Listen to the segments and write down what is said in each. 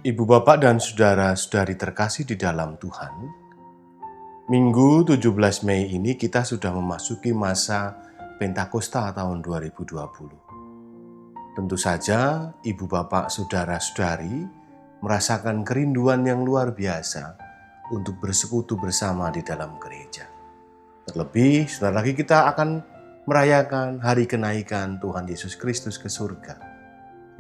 Ibu bapak dan saudara-saudari terkasih di dalam Tuhan, Minggu 17 Mei ini kita sudah memasuki masa Pentakosta tahun 2020. Tentu saja ibu bapak saudara-saudari merasakan kerinduan yang luar biasa untuk bersekutu bersama di dalam gereja. Terlebih, sebentar lagi kita akan merayakan hari kenaikan Tuhan Yesus Kristus ke surga.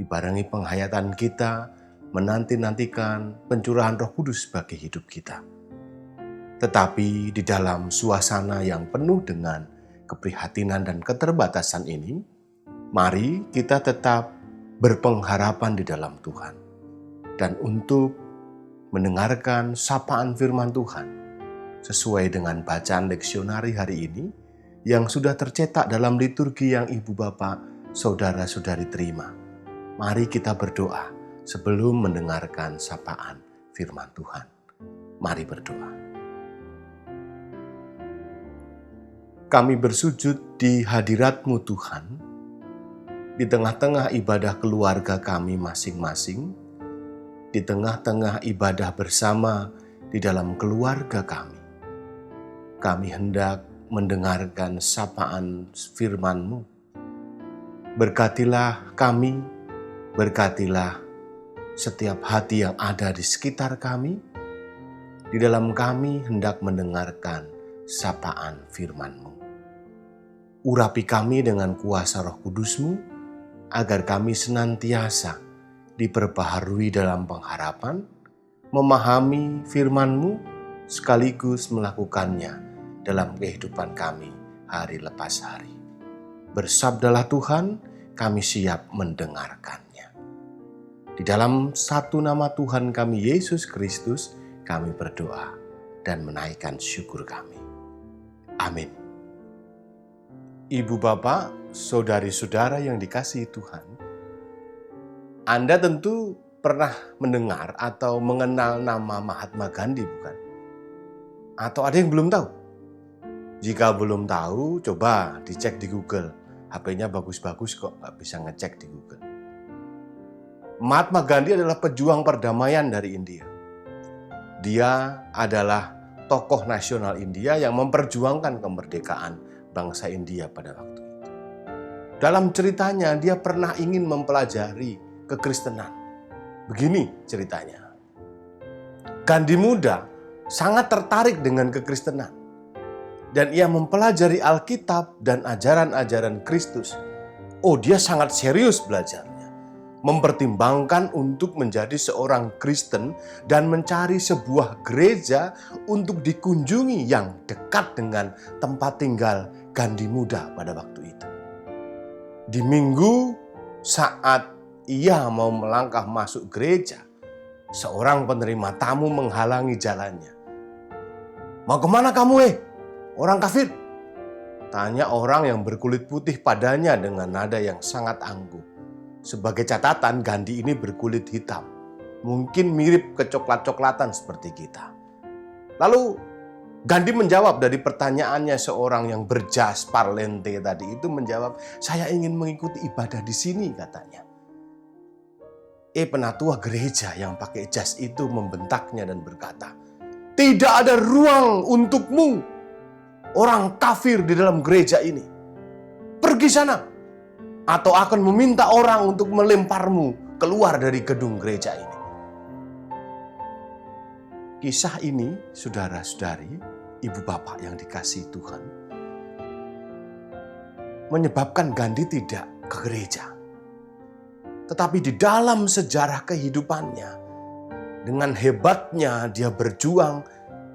Dibarengi penghayatan kita, menanti-nantikan pencurahan Roh Kudus bagi hidup kita. Tetapi di dalam suasana yang penuh dengan keprihatinan dan keterbatasan ini, mari kita tetap berpengharapan di dalam Tuhan. Dan untuk mendengarkan sapaan firman Tuhan, sesuai dengan bacaan leksionari hari ini, yang sudah tercetak dalam liturgi yang ibu bapak, saudara-saudari terima. Mari kita berdoa sebelum mendengarkan sapaan firman Tuhan. Mari berdoa. Kami bersujud di hadirat-Mu Tuhan, di tengah-tengah ibadah keluarga kami masing-masing, di tengah-tengah ibadah bersama di dalam keluarga kami. Kami hendak mendengarkan sapaan firman-Mu. Berkatilah kami, berkatilah setiap hati yang ada di sekitar kami. Di dalam kami hendak mendengarkan sapaan firman-Mu. Urapi kami dengan kuasa Roh Kudus-Mu, agar kami senantiasa diperbaharui dalam pengharapan, memahami firman-Mu, sekaligus melakukannya dalam kehidupan kami hari lepas hari. Bersabdalah Tuhan, kami siap mendengarkannya. Di dalam satu nama Tuhan kami, Yesus Kristus, kami berdoa dan menaikkan syukur kami. Amin. Ibu bapak, saudari-saudara yang dikasihi Tuhan, Anda tentu pernah mendengar atau mengenal nama Mahatma Gandhi, bukan? Atau ada yang belum tahu? Jika belum tahu, coba dicek di Google. HP-nya bagus-bagus kok, nggak bisa ngecek di Google. Mahatma Gandhi adalah pejuang perdamaian dari India. Dia adalah tokoh nasional India yang memperjuangkan kemerdekaan bangsa India pada waktu itu. Dalam ceritanya, dia pernah ingin mempelajari kekristenan. Begini ceritanya. Gandhi muda sangat tertarik dengan kekristenan. Dan ia mempelajari Alkitab dan ajaran-ajaran Kristus. Oh, dia sangat serius belajarnya. Mempertimbangkan untuk menjadi seorang Kristen dan mencari sebuah gereja untuk dikunjungi yang dekat dengan tempat tinggal Gandhi muda pada waktu itu. Di minggu saat ia mau melangkah masuk gereja, seorang penerima tamu menghalangi jalannya. "Mau kemana kamu, orang kafir?" tanya orang yang berkulit putih padanya dengan nada yang sangat angkuh. Sebagai catatan, Gandhi ini berkulit hitam. Mungkin mirip kecoklat-coklatan seperti kita. Lalu Gandhi menjawab dari pertanyaannya seorang yang berjas parlente tadi itu menjawab, "Saya ingin mengikuti ibadah di sini," katanya. Penatua gereja yang pakai jas itu membentaknya dan berkata, "Tidak ada ruang untukmu, orang kafir di dalam gereja ini. Pergi sana, atau akan meminta orang untuk melemparmu keluar dari gedung gereja ini." Kisah ini, saudara-saudari, ibu bapak yang dikasihi Tuhan, menyebabkan Gandhi tidak ke gereja. Tetapi di dalam sejarah kehidupannya, dengan hebatnya dia berjuang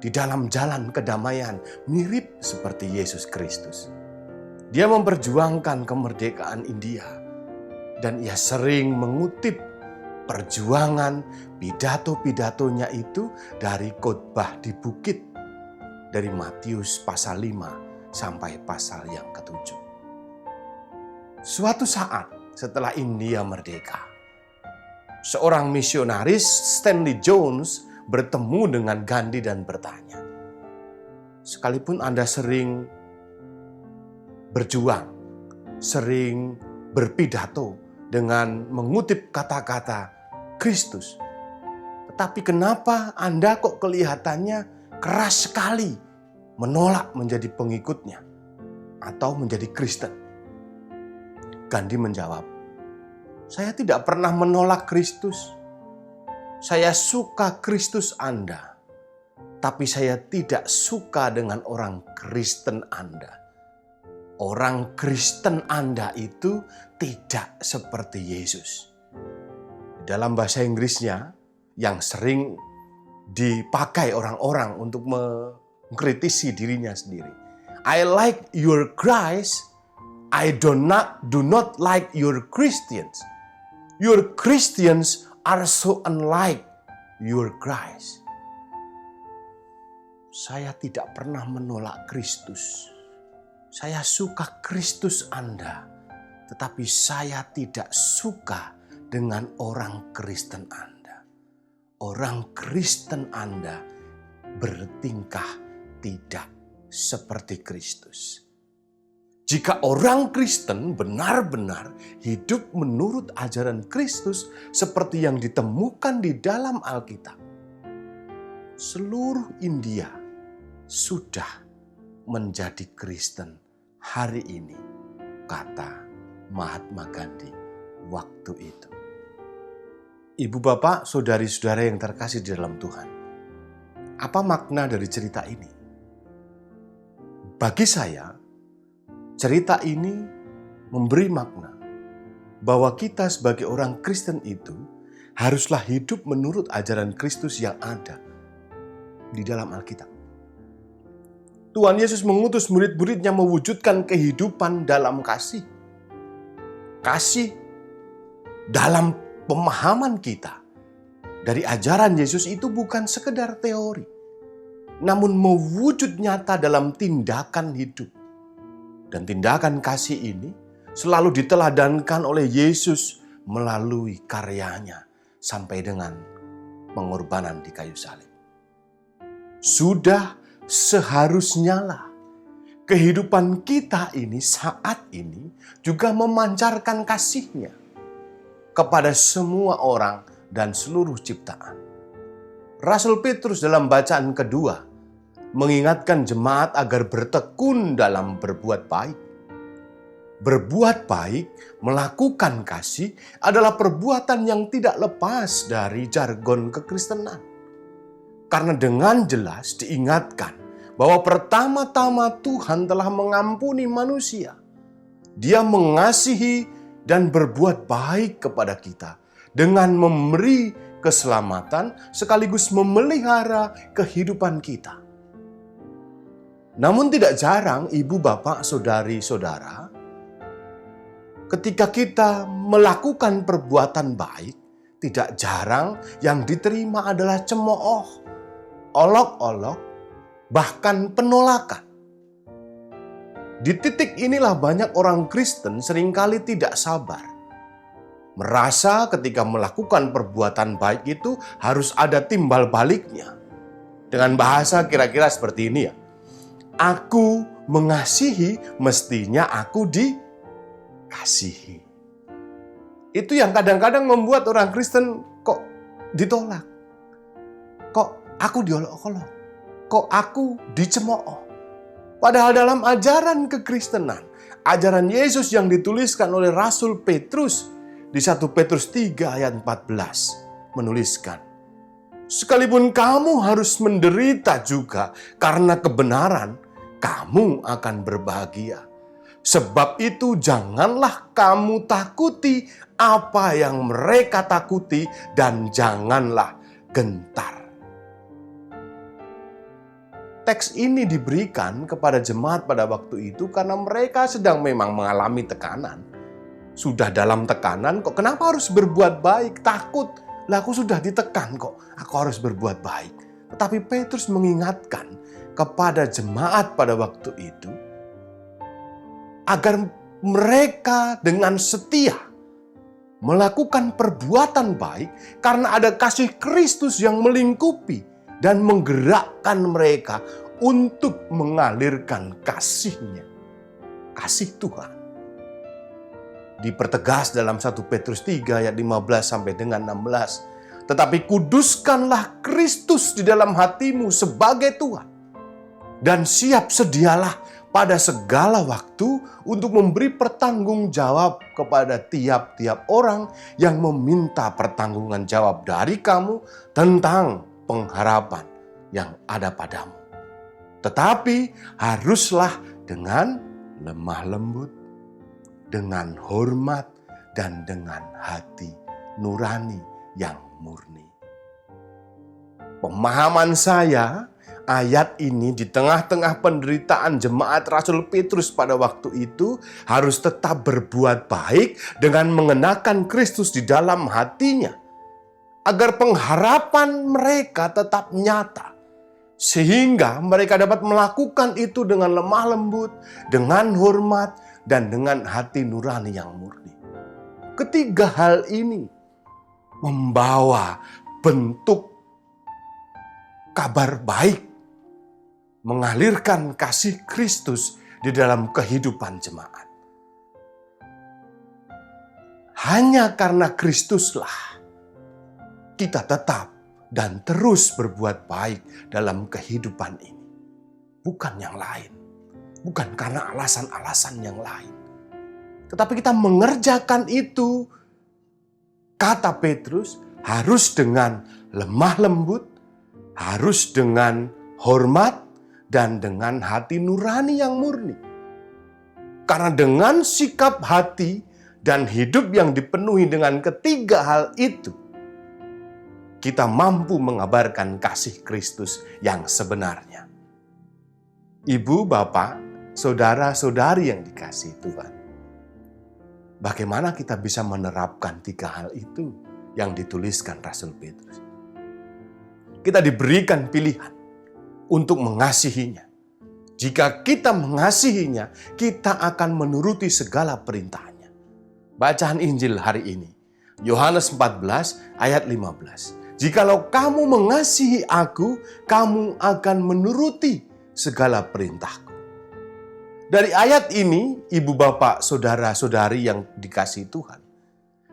di dalam jalan kedamaian, mirip seperti Yesus Kristus. Dia memperjuangkan kemerdekaan India, dan ia sering mengutip perjuangan pidato-pidatonya itu dari khotbah di bukit, dari Matius pasal 5 sampai pasal yang ke-7. Suatu saat setelah India merdeka, seorang misionaris, Stanley Jones, bertemu dengan Gandhi dan bertanya, "Sekalipun Anda sering berjuang, sering berpidato dengan mengutip kata-kata Kristus, Tapi kenapa Anda kok kelihatannya keras sekali menolak menjadi pengikutnya atau menjadi Kristen? Gandhi menjawab, saya tidak pernah menolak Kristus. Saya suka Kristus Anda, tapi saya tidak suka dengan orang Kristen Anda. Orang Kristen Anda itu tidak seperti Yesus. Dalam bahasa Inggrisnya, yang sering dipakai orang-orang untuk mengkritisi dirinya sendiri. I like your Christ, I do not like your Christians. Your Christians are so unlike your Christ. Saya tidak pernah menolak Kristus. Saya suka Kristus Anda, tetapi saya tidak suka dengan orang Kristen Anda. Orang Kristen Anda bertingkah tidak seperti Kristus. Jika orang Kristen benar-benar hidup menurut ajaran Kristus seperti yang ditemukan di dalam Alkitab, seluruh India sudah menjadi Kristen hari ini, kata Mahatma Gandhi waktu itu. Ibu bapak, saudari-saudara yang terkasih di dalam Tuhan, apa makna dari cerita ini? Bagi saya, cerita ini memberi makna bahwa kita sebagai orang Kristen itu haruslah hidup menurut ajaran Kristus yang ada di dalam Alkitab. Tuhan Yesus mengutus murid-muridnya mewujudkan kehidupan dalam kasih. Kasih dalam pemahaman kita dari ajaran Yesus itu bukan sekedar teori, namun mewujud nyata dalam tindakan hidup. Dan tindakan kasih ini selalu diteladankan oleh Yesus melalui karyanya sampai dengan pengorbanan di kayu salib. Sudah seharusnya lah kehidupan kita ini saat ini juga memancarkan kasih-Nya kepada semua orang dan seluruh ciptaan. Rasul Petrus dalam bacaan kedua mengingatkan jemaat agar bertekun dalam berbuat baik. Berbuat baik, melakukan kasih adalah perbuatan yang tidak lepas dari jargon kekristenan. Karena dengan jelas diingatkan bahwa pertama-tama Tuhan telah mengampuni manusia. Dia mengasihi dan berbuat baik kepada kita dengan memberi keselamatan sekaligus memelihara kehidupan kita. Namun tidak jarang ibu, bapak, saudari-saudara, ketika kita melakukan perbuatan baik, tidak jarang yang diterima adalah cemooh, olok-olok, bahkan penolakan. Di titik inilah banyak orang Kristen seringkali tidak sabar. Merasa ketika melakukan perbuatan baik itu harus ada timbal baliknya. Dengan bahasa kira-kira seperti ini ya. Aku mengasihi, mestinya aku dikasihi. Itu yang kadang-kadang membuat orang Kristen kok ditolak. Kok aku diolok-olok? Kok aku dicemooh? Padahal dalam ajaran kekristenan, ajaran Yesus yang dituliskan oleh Rasul Petrus di 1 Petrus 3 ayat 14 menuliskan, sekalipun kamu harus menderita juga karena kebenaran, kamu akan berbahagia. Sebab itu janganlah kamu takuti apa yang mereka takuti dan janganlah gentar. Teks ini diberikan kepada jemaat pada waktu itu karena mereka sedang memang mengalami tekanan. Sudah dalam tekanan, kok kenapa harus berbuat baik? Takut, lah aku sudah ditekan kok, aku harus berbuat baik. Tetapi Petrus mengingatkan kepada jemaat pada waktu itu, agar mereka dengan setia melakukan perbuatan baik karena ada kasih Kristus yang melingkupi dan menggerakkan mereka untuk mengalirkan kasih-Nya, kasih Tuhan. Dipertegas dalam 1 Petrus 3 ayat 15 sampai dengan 16. Tetapi kuduskanlah Kristus di dalam hatimu sebagai Tuhan. Dan siap sedialah pada segala waktu untuk memberi pertanggungjawab kepada tiap-tiap orang yang meminta pertanggungan jawab dari kamu tentang pengharapan yang ada padamu. Tetapi haruslah dengan lemah lembut, dengan hormat, dan dengan hati nurani yang murni. Pemahaman saya, ayat ini di tengah-tengah penderitaan jemaat Rasul Petrus pada waktu itu harus tetap berbuat baik dengan mengenakan Kristus di dalam hatinya, agar pengharapan mereka tetap nyata, sehingga mereka dapat melakukan itu dengan lemah lembut, dengan hormat, dan dengan hati nurani yang murni. Ketiga hal ini membawa bentuk kabar baik, mengalirkan kasih Kristus di dalam kehidupan jemaat. Hanya karena Kristuslah kita tetap dan terus berbuat baik dalam kehidupan ini. Bukan yang lain. Bukan karena alasan-alasan yang lain. Tetapi kita mengerjakan itu, kata Petrus, harus dengan lemah lembut, harus dengan hormat, dan dengan hati nurani yang murni. Karena dengan sikap hati dan hidup yang dipenuhi dengan ketiga hal itu, kita mampu mengabarkan kasih Kristus yang sebenarnya. Ibu, bapak, saudara-saudari yang dikasihi Tuhan, bagaimana kita bisa menerapkan tiga hal itu yang dituliskan Rasul Petrus? Kita diberikan pilihan untuk mengasihinya. Jika kita mengasihinya, kita akan menuruti segala perintahnya. Bacaan Injil hari ini, Yohanes 14 ayat 15. Jikalau kamu mengasihi aku, kamu akan menuruti segala perintahku. Dari ayat ini, ibu bapak, saudara-saudari yang dikasihi Tuhan,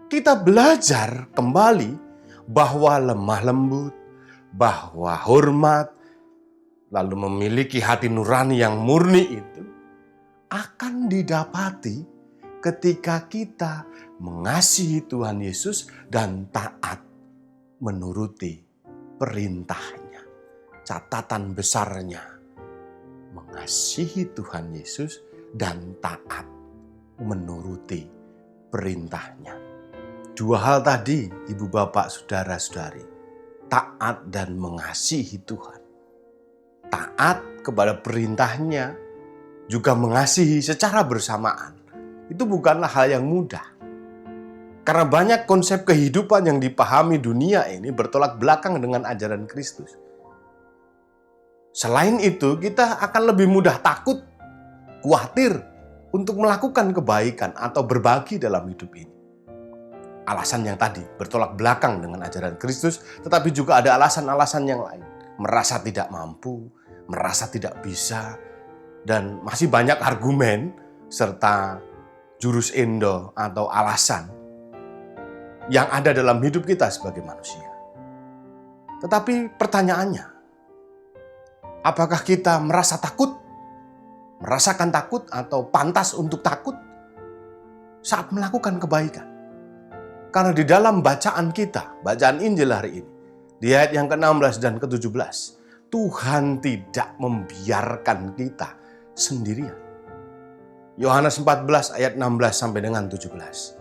kita belajar kembali bahwa lemah lembut, bahwa hormat, lalu memiliki hati nurani yang murni itu akan didapati ketika kita mengasihi Tuhan Yesus dan taat menuruti perintahnya. Catatan besarnya, mengasihi Tuhan Yesus dan taat menuruti perintahnya. Dua hal tadi, ibu bapak, saudara-saudari, taat dan mengasihi Tuhan. Taat kepada perintahnya, juga mengasihi secara bersamaan. Itu bukanlah hal yang mudah. Karena banyak konsep kehidupan yang dipahami dunia ini bertolak belakang dengan ajaran Kristus. Selain itu, kita akan lebih mudah takut, khawatir untuk melakukan kebaikan atau berbagi dalam hidup ini. Alasan yang tadi bertolak belakang dengan ajaran Kristus, tetapi juga ada alasan-alasan yang lain. Merasa tidak mampu, merasa tidak bisa, dan masih banyak argumen serta jurus endo atau alasan yang ada dalam hidup kita sebagai manusia. Tetapi pertanyaannya, apakah kita merasa takut, merasakan takut atau pantas untuk takut saat melakukan kebaikan? Karena di dalam bacaan kita, bacaan Injil hari ini, di ayat yang ke-16 dan ke-17, Tuhan tidak membiarkan kita sendirian. Yohanes 14 ayat 16 sampai dengan 17.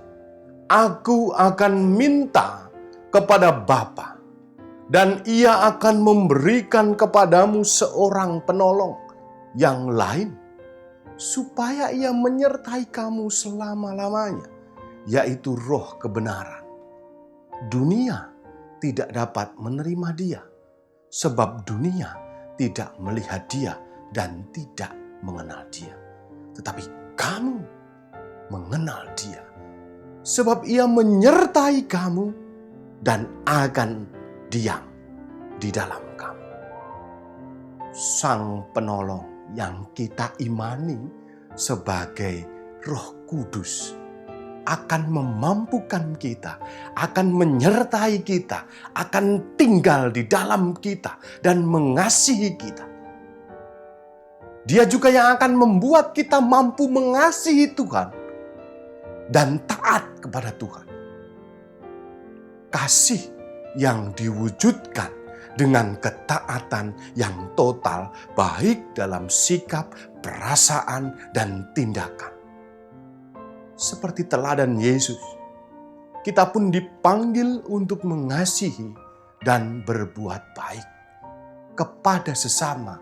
Aku akan minta kepada Bapa, dan Ia akan memberikan kepadamu seorang penolong yang lain, supaya Ia menyertai kamu selama-lamanya, yaitu Roh kebenaran. Dunia tidak dapat menerima Dia, sebab dunia tidak melihat Dia dan tidak mengenal Dia. Tetapi kamu mengenal Dia, sebab Ia menyertai kamu dan akan diam di dalam kamu. Sang penolong yang kita imani sebagai Roh Kudus akan memampukan kita, akan menyertai kita, akan tinggal di dalam kita dan mengasihi kita. Dia juga yang akan membuat kita mampu mengasihi Tuhan dan taat kepada Tuhan. Kasih yang diwujudkan dengan ketaatan yang total, baik dalam sikap, perasaan, dan tindakan. Seperti teladan Yesus, kita pun dipanggil untuk mengasihi dan berbuat baik kepada sesama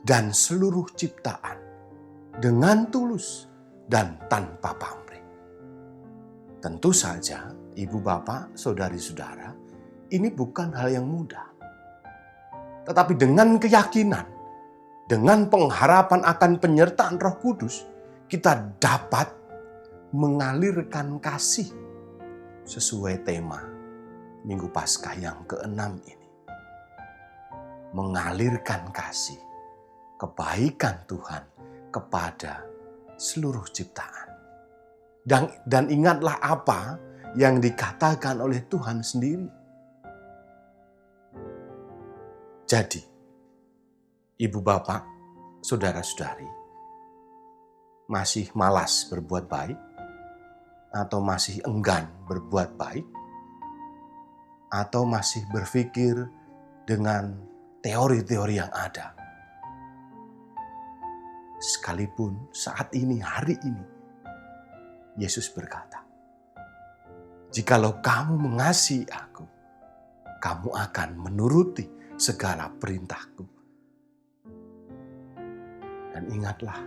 dan seluruh ciptaan dengan tulus dan tanpa pamrih. Tentu saja, ibu bapak, saudari-saudara, ini bukan hal yang mudah. Tetapi dengan keyakinan, dengan pengharapan akan penyertaan Roh Kudus, kita dapat mengalirkan kasih sesuai tema Minggu Paskah yang ke-6 ini. Mengalirkan kasih, kebaikan Tuhan kepada seluruh ciptaan. Dan ingatlah apa yang dikatakan oleh Tuhan sendiri. Jadi, ibu bapak, saudara-saudari, masih malas berbuat baik, atau masih enggan berbuat baik, atau masih berpikir dengan teori-teori yang ada. Sekalipun saat ini, hari ini, Yesus berkata, "Jikalau kamu mengasihi aku, kamu akan menuruti segala perintahku." Dan ingatlah,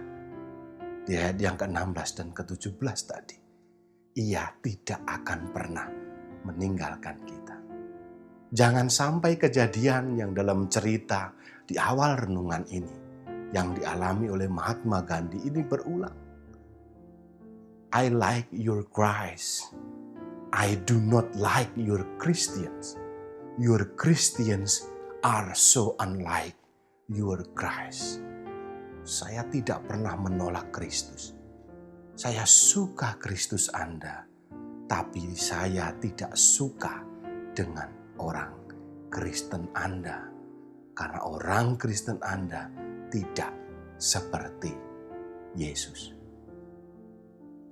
di ayat yang ke-16 dan ke-17 tadi, Ia tidak akan pernah meninggalkan kita. Jangan sampai kejadian yang dalam cerita di awal renungan ini, yang dialami oleh Mahatma Gandhi ini berulang. I like your Christ. I do not like your Christians. Your Christians are so unlike your Christ. Saya tidak pernah menolak Kristus. Saya suka Kristus Anda, tapi saya tidak suka dengan orang Kristen Anda, karena orang Kristen Anda tidak seperti Yesus.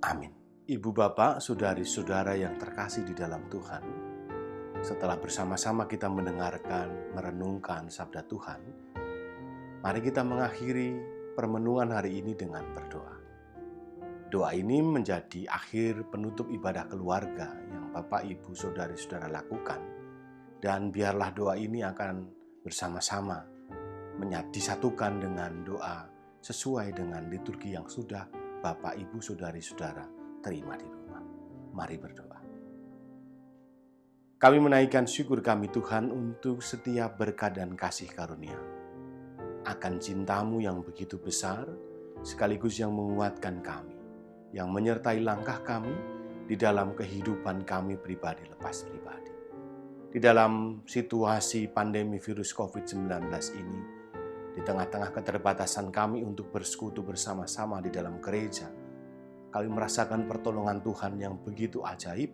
Amin. Ibu bapak, saudari-saudara yang terkasih di dalam Tuhan, setelah bersama-sama kita mendengarkan, merenungkan sabda Tuhan, mari kita mengakhiri permenungan hari ini dengan berdoa. Doa ini menjadi akhir penutup ibadah keluarga yang Bapak, Ibu, saudari-saudara lakukan. Dan biarlah doa ini akan bersama-sama disatukan dengan doa sesuai dengan liturgi yang sudah Bapak, Ibu, saudari-saudara terima di rumah. Mari berdoa. Kami menaikkan syukur kami Tuhan untuk setiap berkat dan kasih karunia. Akan cinta-Mu yang begitu besar, sekaligus yang menguatkan kami, yang menyertai langkah kami di dalam kehidupan kami pribadi lepas pribadi. Di dalam situasi pandemi virus COVID-19 ini, di tengah-tengah keterbatasan kami untuk bersekutu bersama-sama di dalam gereja, kami merasakan pertolongan Tuhan yang begitu ajaib,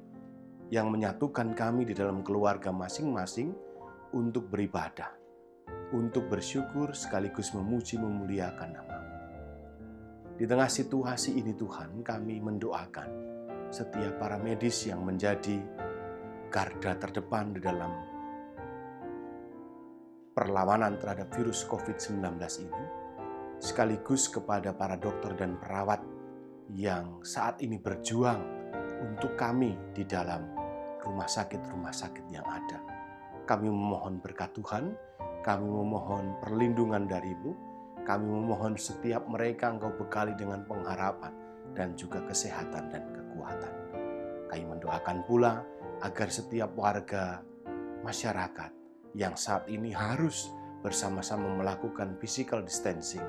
yang menyatukan kami di dalam keluarga masing-masing untuk beribadah, untuk bersyukur sekaligus memuji memuliakan nama-Mu. Di tengah situasi ini Tuhan, kami mendoakan setiap para medis yang menjadi garda terdepan di dalam perlawanan terhadap virus COVID-19 ini, sekaligus kepada para dokter dan perawat yang saat ini berjuang untuk kami di dalam rumah sakit yang ada. Kami memohon berkat Tuhan, kami memohon perlindungan dari-Mu, kami memohon setiap mereka Engkau bekali dengan pengharapan dan juga kesehatan dan kekuatan. Kami mendoakan pula agar setiap warga masyarakat yang saat ini harus bersama-sama melakukan physical distancing,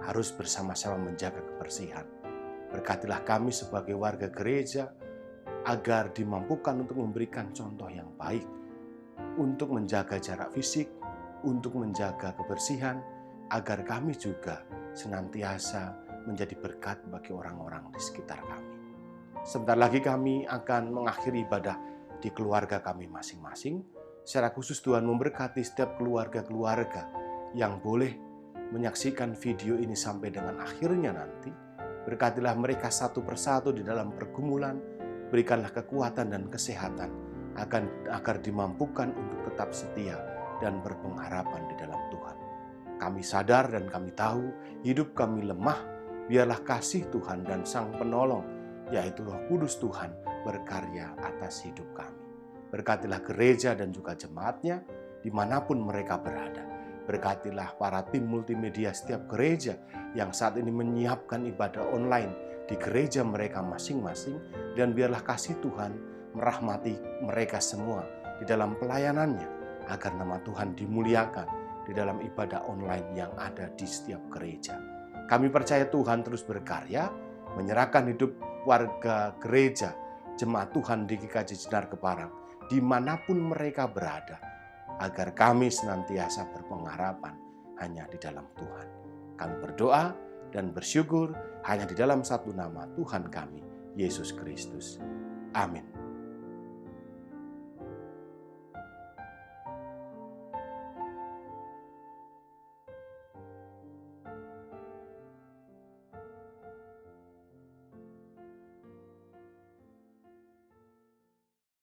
harus bersama-sama menjaga kebersihan. Berkatilah kami sebagai warga gereja, agar dimampukan untuk memberikan contoh yang baik, untuk menjaga jarak fisik, untuk menjaga kebersihan, agar kami juga senantiasa menjadi berkat bagi orang-orang di sekitar kami. Sebentar lagi kami akan mengakhiri ibadah di keluarga kami masing-masing. Secara khusus Tuhan memberkati setiap keluarga-keluarga yang boleh menyaksikan video ini sampai dengan akhirnya nanti. Berkatilah mereka satu persatu di dalam pergumulan, berikanlah kekuatan dan kesehatan agar dimampukan untuk tetap setia dan berpengharapan di dalam Tuhan. Kami sadar dan kami tahu hidup kami lemah, biarlah kasih Tuhan dan Sang Penolong, yaitu Roh Kudus Tuhan, berkarya atas hidup kami. Berkatilah gereja dan juga jemaatnya dimanapun mereka berada. Berkatilah para tim multimedia setiap gereja yang saat ini menyiapkan ibadah online di gereja mereka masing-masing, dan biarlah kasih Tuhan merahmati mereka semua di dalam pelayanannya, agar nama Tuhan dimuliakan di dalam ibadah online yang ada di setiap gereja. Kami percaya Tuhan terus berkarya, menyerahkan hidup warga gereja, jemaat Tuhan di GKJ Jenar Keparang, dimanapun mereka berada, agar kami senantiasa berpengharapan hanya di dalam Tuhan. Kami berdoa dan bersyukur hanya di dalam satu nama Tuhan kami, Yesus Kristus. Amin.